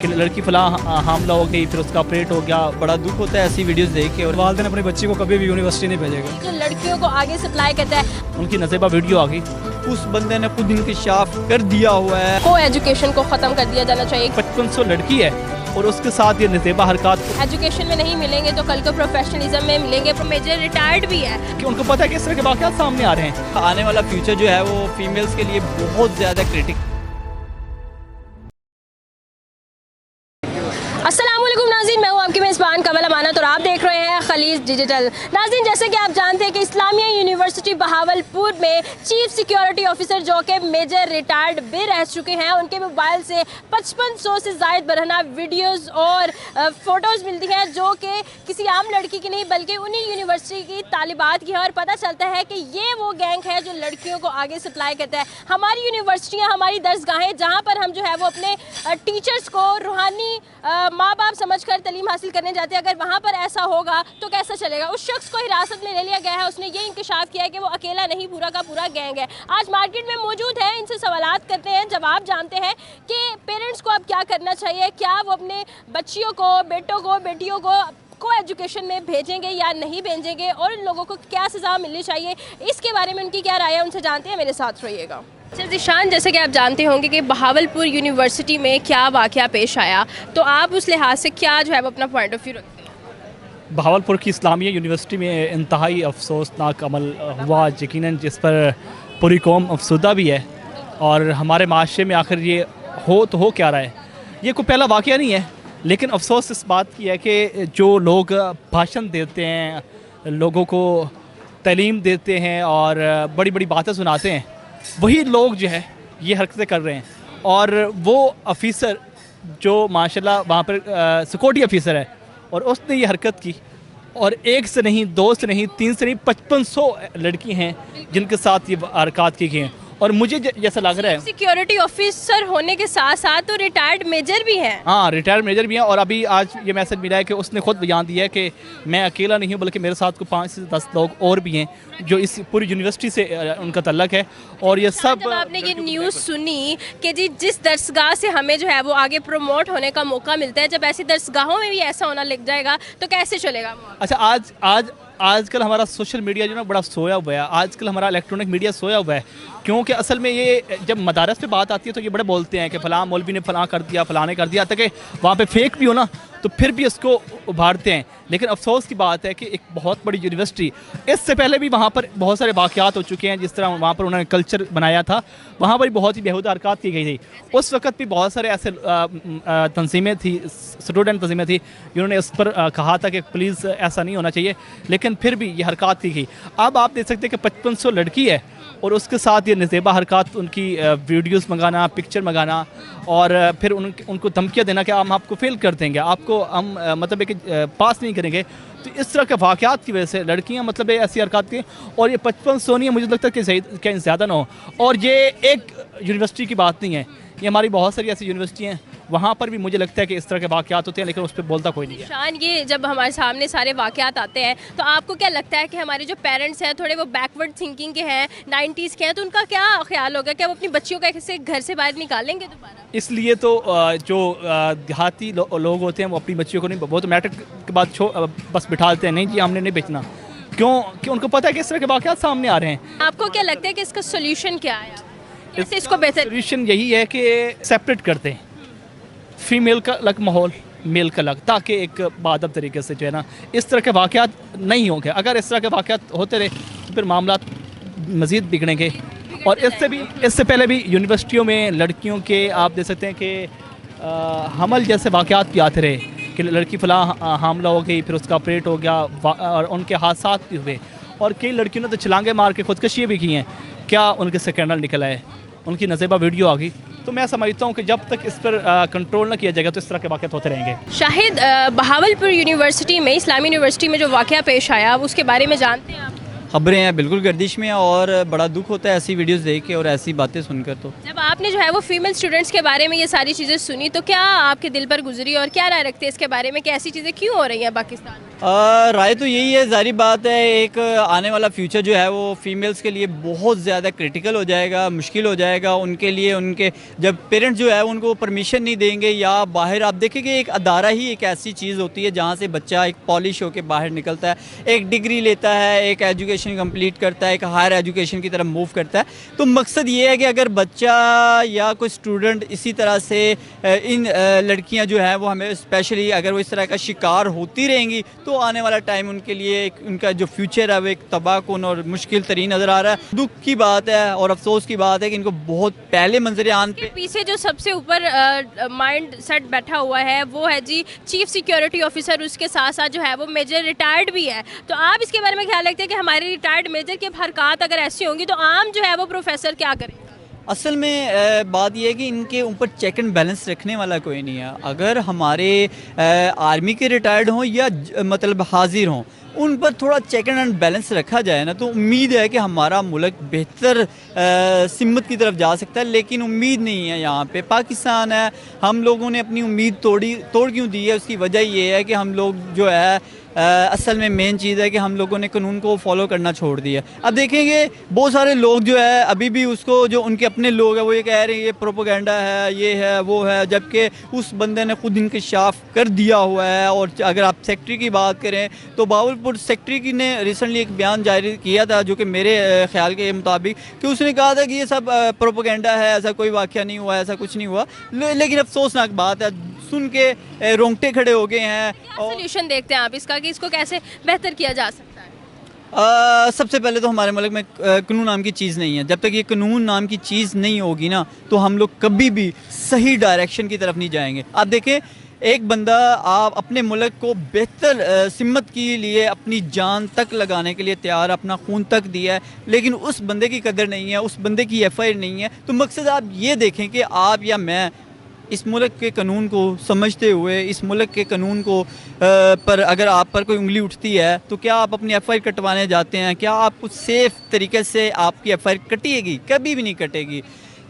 कि लड़की फला हामला हो गई, फिर उसका ऑपरेट हो गया। बड़ा दुख होता है ऐसी वीडियोस देख के। और वालिदैन अपने बच्चे को कभी भी यूनिवर्सिटी नहीं भेजेगा। जो लड़कियों को आगे सप्लाई करता है, उनकी नज़ेबा वीडियो आ गई, उस बंदे ने खुद इंकशाफ कर दिया हुआ है। को एजुकेशन को ख़त्म कर दिया जाना चाहिए। 5500 लड़की है और उसके साथ ये नज़ेबा हरकत एजुकेशन में नहीं मिलेंगे तो कल को प्रोफेशनलिज्म में मिलेंगे। मेजर रिटायर्ड भी है कि उनको पता है कि इस तरह के वाक़यात सामने आ रहे हैं। आने वाला फ्यूचर जो है वो फीमेल्स के लिए बहुत ज़्यादा क्रिटिकल। अस्सलामुअलैकुम नाज़रीन, मैं हूँ आपकी मेज़बान कमल अमानत और आप देख रहे हैं खलीज डिजिटल। नाज़रीन, जैसे कि आप जानते हैं कि इस्लामिया यूनिवर्सिटी बहावलपुर में चीफ सिक्योरिटी ऑफिसर जो कि मेजर रिटायर्ड भी रह चुके हैं, उनके मोबाइल से 5500 से ज़ायद बरहना वीडियोज़ और फ़ोटोज़ मिलती हैं जो कि किसी आम लड़की की नहीं बल्कि उन्हीं यूनिवर्सिटी की तालिबात की है। और पता चलता है कि ये वो गैंग है जो लड़कियों को आगे सप्लाई करता है। हमारी यूनिवर्सिटियाँ, हमारी दरसगाहें जहाँ पर हम जो है वो अपने टीचर्स को रूहानी माँ बाप समझकर तालीम हासिल करने जाते हैं, अगर वहाँ पर ऐसा होगा तो कैसा चलेगा। उस शख्स को हिरासत में ले लिया गया है, उसने ये इंकशाफ किया है कि वो अकेला नहीं, पूरा का पूरा गैंग है। आज मार्केट में मौजूद है, इनसे सवालात करते हैं, जवाब जानते हैं कि पेरेंट्स को अब क्या करना चाहिए, क्या वो अपने बच्चियों को, बेटों को, बेटियों को एजुकेशन में भेजेंगे या नहीं भेजेंगे और उन लोगों को क्या सज़ा मिलनी चाहिए, इसके बारे में उनकी क्या राय है, उनसे जानते हैं। मेरे साथ रहिएगा। ज़ीशान, जैसे कि आप जानते होंगे कि बहावलपुर यूनिवर्सिटी में क्या वाक़या पेश आया, तो आप उस लिहाज से क्या जो है वो अपना पॉइंट ऑफ व्यू रखते हैं? बहावलपुर की इस्लामिया यूनिवर्सिटी में इंतहाई अफसोसनाक अमल हुआ, यकीनन जिस पर पूरी कौम अफसुदा भी है। और हमारे माशरे में आखिर ये हो क्या रहा है, ये कोई पहला वाक़या नहीं है। लेकिन अफसोस इस बात की है कि जो लोग भाषण देते हैं, लोगों को तालीम देते हैं और बड़ी बड़ी बातें सुनाते हैं, वही लोग जो है ये हरकतें कर रहे हैं। और वो ऑफिसर जो माशाल्लाह वहाँ पर सिक्योरिटी ऑफिसर है और उसने ये हरकत की, और एक से नहीं, दो से नहीं, तीन से नहीं, 5500 लड़की हैं जिनके साथ ये हरकत की गई हैं। और मुझे जैसा लग रहा है सिक्योरिटी ऑफिसर होने के साथ साथ तो रिटायर्ड मेजर भी हैं। हाँ, रिटायर्ड मेजर भी हैं। और अभी आज ये मैसेज मिला है कि उसने खुद बयान दिया है कि मैं अकेला नहीं हूँ बल्कि मेरे साथ को 5 से 10 लोग और भी हैं जो इस पूरी यूनिवर्सिटी से उनका तल्लक है। और ये सब जब आपने ये न्यूज़ सुनी कि जी जिस दरसगाह से हमें जो है वो आगे प्रमोट होने का मौका मिलता है, जब ऐसी दरसगाहों में भी ऐसा होना लग जाएगा तो कैसे चलेगा? अच्छा, आजकल हमारा सोशल मीडिया जो ना बड़ा सोया हुआ है। आजकल हमारा इलेक्ट्रॉनिक मीडिया सोया हुआ है, क्योंकि असल में ये जब मदारस पे बात आती है तो ये बड़े बोलते हैं कि फ़लाँ मौलवी ने फ़लाँ कर दिया, फ़लाँ ने कर दिया, ताकि वहाँ पे फेक भी हो ना तो फिर भी इसको उभारते हैं। लेकिन अफसोस की बात है कि एक बहुत बड़ी यूनिवर्सिटी, इससे पहले भी वहाँ पर बहुत सारे वाक़यात हो चुके हैं। जिस तरह वहाँ पर उन्होंने कल्चर बनाया था, वहाँ पर बहुत ही बेहुदा हरकत की गई थी। उस वक़्त भी बहुत सारे ऐसे तंजीमें थी, स्टूडेंट तंजीमें थी, जिन्होंने इस पर कहा था कि प्लीज़ ऐसा नहीं होना चाहिए, लेकिन फिर भी ये हरकत की गई। अब आप देख सकते हैं कि 5500 लड़की है और उसके साथ ये नज़ेबा हरकत, उनकी वीडियोस मंगाना, पिक्चर मंगाना, और फिर उनको धमकियाँ देना कि हम आपको फेल कर देंगे, आपको हम मतलब कि पास नहीं करेंगे। तो इस तरह के वाक़यात की वजह से लड़कियाँ मतलब ऐसी हरकत की। और ये 5500 नहीं है, मुझे लगता है कि कहीं ज़्यादा ना हो। और ये एक यूनिवर्सिटी की बात नहीं है, ये हमारी बहुत सारी ऐसी यूनिवर्सिटी हैं, वहाँ पर भी मुझे लगता है कि इस तरह के वाक़यात होते हैं, लेकिन उस पर बोलता कोई नहीं है। शान, ये जब हमारे सामने सारे वाक़यात आते हैं तो आपको क्या लगता है कि हमारे जो पेरेंट्स हैं थोड़े वो बैकवर्ड थिंकिंग के हैं, 90s के हैं, तो उनका क्या ख्याल होगा? क्या वो अपनी बच्चियों को ऐसे घर से बाहर निकालेंगे दोबारा? इसलिए तो जो देहाती लोग होते हैं वो अपनी बच्चियों को नहीं, वो तो मैट्रिक के बाद बस बिठा देते हैं, नहीं जी हमने नहीं बेचना, क्योंकि उनको पता है कि इस तरह के वाक़यात सामने आ रहे हैं। आपको क्या लगता है कि इसका सोल्यूशन क्या है? कैसे इसको बेहतर? सोल्यूशन यही है कि सेपरेट करते हैं, फीमेल का अलग माहौल, मेल का अलग, ताकि एक बादब तरीके से जो है ना इस तरह के वाक़यात नहीं होंगे। अगर इस तरह के वाक़यात होते रहे तो फिर मामला मज़ीद बिगड़ेंगे। और इससे पहले भी यूनिवर्सिटियों में लड़कियों के आप देख सकते हैं कि हमल जैसे वाक़यात भी आते रहे कि लड़की फ़लाँ हामला हो गई, फिर उसका ऑपरेट हो गया, और उनके हादसात भी हुए। और कई लड़कियों ने तो छलांगे मार के खुदकशियाँ भी की हैं। क्या उनके स्कैंडल निकला है, उनकी नज़ेबा वीडियो आ गई। तो मैं समझता हूँ कि जब तक इस पर कंट्रोल ना किया जाएगा तो इस तरह के वाक़यात होते रहेंगे। शाहिद, बहावलपुर यूनिवर्सिटी में, इस्लामी यूनिवर्सिटी में जो वाक़या पेश आया उसके बारे में जानते हैं आप? खबरें हैं बिल्कुल गर्दिश में हैं और बड़ा दुख होता है ऐसी वीडियोस देख के और ऐसी बातें सुनकर। तो जब आपने जो है वो फीमेल स्टूडेंट्स के बारे में ये सारी चीज़ें सुनी तो क्या आपके दिल पर गुजरी और क्या राय रखते हैं इसके बारे में कि ऐसी चीज़ें क्यों हो रही हैं पाकिस्तान में? राय तो यही है, जारी बात है, एक आने वाला फ्यूचर जो है वो फीमेल्स के लिए बहुत ज़्यादा क्रिटिकल हो जाएगा, मुश्किल हो जाएगा उनके लिए। उनके जब पेरेंट्स जो है उनको परमिशन नहीं देंगे या बाहर, आप देखेंगे एक अदारा ही एक ऐसी चीज़ होती है जहाँ से बच्चा एक पॉलिश होकर बाहर निकलता है, एक डिग्री लेता है, एक एजुकेशन कंप्लीट करता है, एक हायर एजुकेशन की तरफ मूव करता है। तो मकसद ये है कि अगर बच्चा या कोई स्टूडेंट इसी तरह से इन लड़कियाँ जो है वो हमें स्पेशली अगर वो इस तरह का शिकार होती रहेंगी तो आने वाला टाइम उनके लिए एक उनका जो फ्यूचर है वो एक तबाहकुन और मुश्किल तरीन नज़र आ रहा है। दुख की बात है और अफसोस की बात है कि इनको बहुत पहले मंजर आन पे पीछे जो सबसे ऊपर माइंड सेट बैठा हुआ है वो है जी चीफ सिक्योरिटी ऑफिसर, उसके साथ साथ जो है वो मेजर रिटायर्ड भी है। तो आप इसके बारे में ख्याल रखते हैं कि हमारे रिटायर्ड मेजर की हरकत अगर ऐसी होंगी तो आम जो है वो प्रोफेसर क्या करें? असल में बात यह है कि इनके ऊपर चेक एंड बैलेंस रखने वाला कोई नहीं है। अगर हमारे आर्मी के रिटायर्ड हों या मतलब हाजिर हों, उन पर थोड़ा चेक एंड बैलेंस रखा जाए ना तो उम्मीद है कि हमारा मुल्क बेहतर सिमत की तरफ जा सकता है। लेकिन उम्मीद नहीं है, यहाँ पे पाकिस्तान है, हम लोगों ने अपनी उम्मीद तोड़ क्यों दी है? उसकी वजह ये है कि हम लोग जो है असल में मेन चीज़ है कि हम लोगों ने कानून को फॉलो करना छोड़ दिया। अब देखेंगे बहुत सारे लोग जो है अभी भी उसको, जो उनके अपने लोग हैं वो ये कह रहे हैं ये प्रोपोगेंडा है, ये है वो है, जबकि उस बंदे ने खुद इंकशाफ कर दिया हुआ है। और अगर आप सेक्रेटरी की बात करें तो बावलपुर सेक्रेटरी की ने रिसेंटली एक बयान जारी किया था जो कि मेरे ख्याल के मुताबिक कि उसने कहा था कि ये सब प्रोपोगेंडा है, ऐसा कोई वाक़या नहीं हुआ, ऐसा कुछ नहीं हुआ। लेकिन अफसोसनाक बात है, सुन के रोंगटे खड़े हो गए हैं। और सोल्यूशन देखते हैं आप इसका कि इसको कैसे बेहतर किया जा सकता है? सबसे पहले तो हमारे मुल्क में कानून नाम की चीज़ नहीं है। जब तक ये कानून नाम की चीज़ नहीं होगी ना तो हम लोग कभी भी सही डायरेक्शन की तरफ नहीं जाएंगे। आप देखें, एक बंदा आप अपने मुल्क को बेहतर सिमत के लिए अपनी जान तक लगाने के लिए तैयार, अपना खून तक दिया है, लेकिन उस बंदे की कदर नहीं है, उस बंदे की FIR नहीं है। तो मकसद आप ये देखें कि आप या मैं इस मुल्क के कानून को समझते हुए, इस मुल्क के कानून को पर अगर आप पर कोई उंगली उठती है तो क्या आप अपनी FIR कटवाने जाते हैं? क्या आप कुछ सेफ़ तरीके से आपकी FIR कटेगी? कभी भी नहीं कटेगी।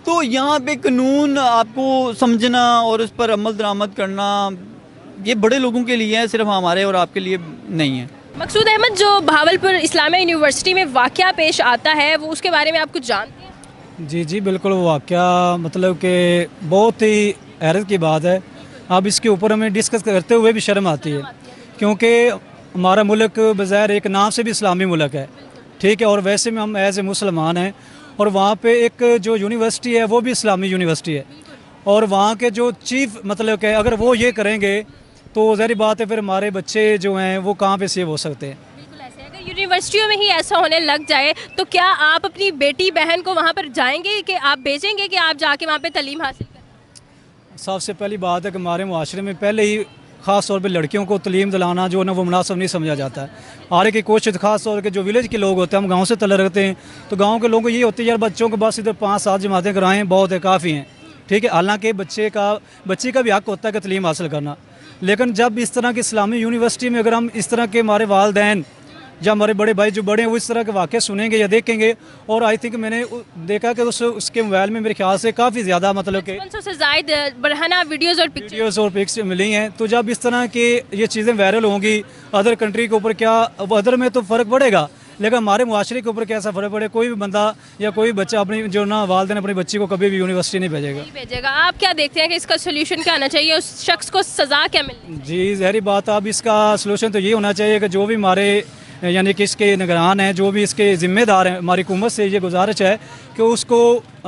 तो यहाँ पे कानून आपको समझना और उस पर अमल दरामद करना ये बड़े लोगों के लिए है, सिर्फ हमारे और आपके लिए नहीं है। मकसूद अहमद, जो भावलपुर इस्लामिया यूनिवर्सिटी में वाक़या पेश आता है वो उसके बारे में आप कुछ जानते हैं? जी जी बिल्कुल, वाक़या मतलब कि बहुत ही हैरत की बात है। अब इसके ऊपर हमें डिस्कस करते हुए भी शर्म आती है क्योंकि हमारा मुल्क बज़ाहिर एक नाम से भी इस्लामी मुल्क है, ठीक है, और वैसे में हम एज ए मुसलमान हैं। और वहाँ पे एक जो यूनिवर्सिटी है वो भी इस्लामी यूनिवर्सिटी है और वहाँ के जो चीफ मतलब कि अगर वो ये करेंगे तो ज़ाहिर बात है फिर हमारे बच्चे जो हैं वो कहाँ पे सेव हो सकते हैं। बिल्कुल ऐसे है। अगर यूनिवर्सिटियों में ही ऐसा होने लग जाए तो क्या आप अपनी बेटी बहन को वहाँ पर जाएंगे कि आप भेजेंगे कि आप जाके वहाँ पर तालीम हासिल करें? सबसे पहली बात है कि हमारे मुआशरे में पहले ही ख़ास तौर पे लड़कियों को तलीम दिलाना जो है ना वो मुनासिब नहीं समझा जाता है। आगे की कोशिश ख़ास तौर के जो विलेज के लोग होते हैं, हम गांव से तल्लुक़ रखते हैं, तो गांव के लोगों को ये होती है यार बच्चों को बस इधर 5-7 जमातें कराएँ बहुत है, काफ़ी हैं, ठीक है। हालांकि बच्चे का भी हक़ होता है कि तलीम हासिल करना। लेकिन जब इस तरह की इस्लामी यूनिवर्सिटी में अगर हम इस तरह के हमारे वालदैन या हमारे बड़े भाई जो बड़े हैं वो इस तरह के वाक़े सुनेंगे या देखेंगे, और आई थिंक मैंने देखा कि उसके मोबाइल में मेरे ख्याल से काफ़ी ज़्यादा मतलब कि 500 से ज़ायद बरहाना वीडियोज़ और पिक्स मिली हैं। तो जब इस तरह की ये चीज़ें वायरल होंगी अदर कंट्री के ऊपर, क्या अदर में तो फ़र्क पड़ेगा लेकिन हमारे मुआशरे के ऊपर कैसा फ़र्क पड़े? कोई भी बंदा या कोई बच्चा अपनी जो ना वालिदैन अपनी बच्ची को कभी भी यूनिवर्सिटी नहीं भेजेगा। आप क्या देखते हैं कि इसका सोल्यूशन क्या होना चाहिए? उस शख्स को सज़ा क्या मिलनी चाहिए? जी ज़ाहिर बात, अब इसका सोल्यूशन तो ये होना चाहिए कि जो भी हमारे यानी कि इसके निगरान हैं, जो भी इसके ज़िम्मेदार हैं, हमारी हुकूमत से ये गुजारिश है कि उसको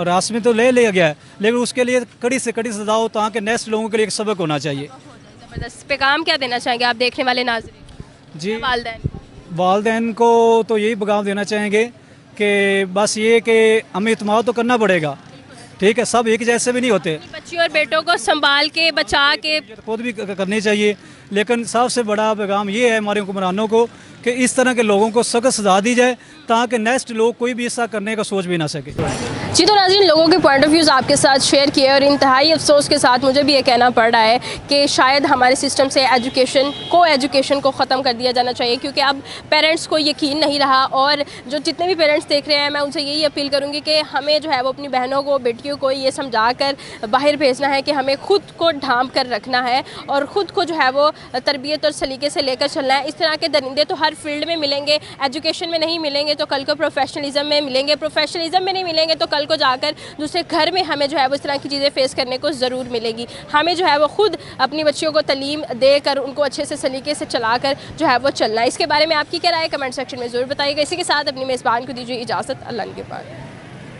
रास में तो ले लिया गया है लेकिन उसके लिए कड़ी से कड़ी सज़ा हो ताकि नेक्स्ट लोगों के लिए एक सबक होना चाहिए। ज़बरदस्त पैगाम क्या देना चाहेंगे आप देखने वाले नाज़रीन जी? वालिदैन को तो यही पैगाम देना चाहेंगे कि बस ये कि हमें इत्मीनान तो करना पड़ेगा, ठीक है, सब एक जैसे भी नहीं होते। बच्चियों और बेटों को संभाल के बचा के खुद भी करनी चाहिए। लेकिन सबसे बड़ा पैगाम ये है हमारे हुक्मरानों को कि इस तरह के लोगों को सख्त सज़ा दी जाए ताकि नेक्स्ट लोग कोई भी ऐसा करने का सोच भी ना सके। जी, तो नाज़रीन, लोगों के पॉइंट ऑफ व्यूज़ आपके साथ शेयर किए और इंतहाई अफसोस के साथ मुझे भी ये कहना पड़ रहा है कि शायद हमारे सिस्टम से एजुकेशन को ख़त्म कर दिया जाना चाहिए, क्योंकि अब पेरेंट्स को यकीन नहीं रहा। और जो जितने भी पेरेंट्स देख रहे हैं, मैं उनसे यही अपील करूँगी कि हमें जो है वो अपनी बहनों को, बेटियों को ये समझा कर बाहर भेजना है कि हमें ख़ुद को ढांप कर रखना है और ख़ुद को जो है वो तरबियत और सलीके से लेकर चलना है। इस तरह के दरिंदे तो हर फील्ड में मिलेंगे, एजुकेशन में नहीं मिलेंगे तो कल को प्रोफेशनलिज्म में मिलेंगे, प्रोफेशनलिज्म में नहीं मिलेंगे तो कल को जाकर दूसरे घर में हमें जो है वो इस तरह की चीज़ें फेस करने को ज़रूर मिलेगी। हमें जो है वो खुद अपनी बच्चियों को तालीम देकर उनको अच्छे से सलीके से चलाकर जो है वो चलना है। इसके बारे में आपकी क्या राय है, कमेंट सेक्शन में ज़रूर बताइएगा। इसी के साथ अपनी मेज़बान को दीजिए इजाज़त। अल्लाह के पास।